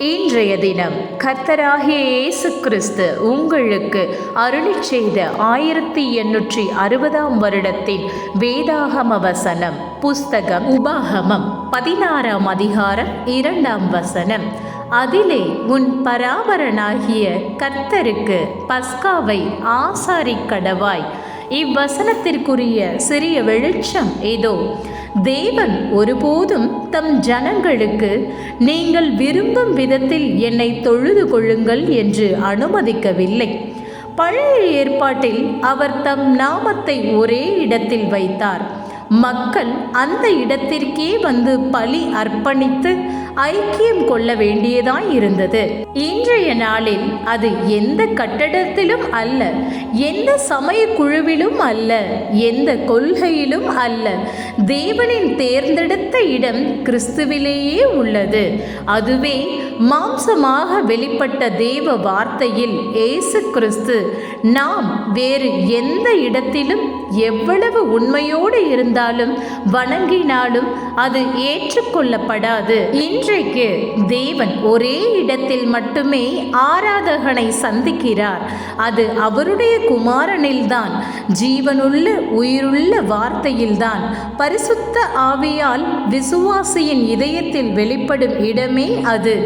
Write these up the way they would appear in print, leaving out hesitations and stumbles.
இன்றைய தினம் கர்த்தராகிய இயேசு கிறிஸ்து உங்களுக்கு அருளிச் செய்த 1860 வருடத்தின் வேதாகம வசனம். புஸ்தகம் உபாகமம் 16 அதிகாரம் 2 வசனம். அதிலே உன் பராபரனாகிய கர்த்தருக்கு பஸ்காவை ஆசாரிக்கடவாய். இவ்வசனத்திற்குரிய சிறிய வெளிச்சம் இதோ. தேவன் ஒருபோதும் தம் ஜனங்களுக்கு நீங்கள் விரும்பும் விதத்தில் என்னை தொழுது கொள்ளுங்கள் என்று அனுமதிக்கவில்லை. பழைய ஏற்பாட்டில் அவர் தம் நாமத்தை ஒரே இடத்தில் வைத்தார். மக்கள் அந்த இடத்திற்கே வந்து பலி அர்ப்பணித்து ஐக்கியம் கொள்ள வேண்டியதாய் இருந்தது. இன்றைய நாளில் அது எந்த கட்டடத்திலும் அல்ல, எந்த சமய குழுவிலும் அல்ல, எந்த கொள்கையிலும் அல்ல. தேவனின் தேர்ந்தெடுத்த இடம் கிறிஸ்துவிலேயே உள்ளது. அதுவே மாம்சமாக வெளிப்பட்ட தேவ வார்த்தையில் இயேசு கிறிஸ்து. நாம் வேறு எந்த இடத்திலும் எவ்வளவு உண்மையோடு இருந்தாலும் வணங்கினாலும் அது ஏற்றுக்கொள்ளப்படாது. இன்றைக்கு தேவன் ஒரே இடத்தில் மட்டுமே ஆராதகனை சந்திக்கிறார். அது அவருடைய குமாரனில்தான், ஜீவனுள்ள உயிருள்ள வார்த்தையில்தான். பரிசுத்த ஆவியால் விசுவாசியின் இதயத்தில் வெளிப்படும் இடமே அது.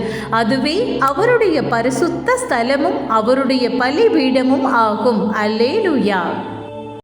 அதுவே அவருடைய பரிசுத்த ஸ்தலமும் அவருடைய பலிபீடமும் ஆகும். அல்லேலூயா.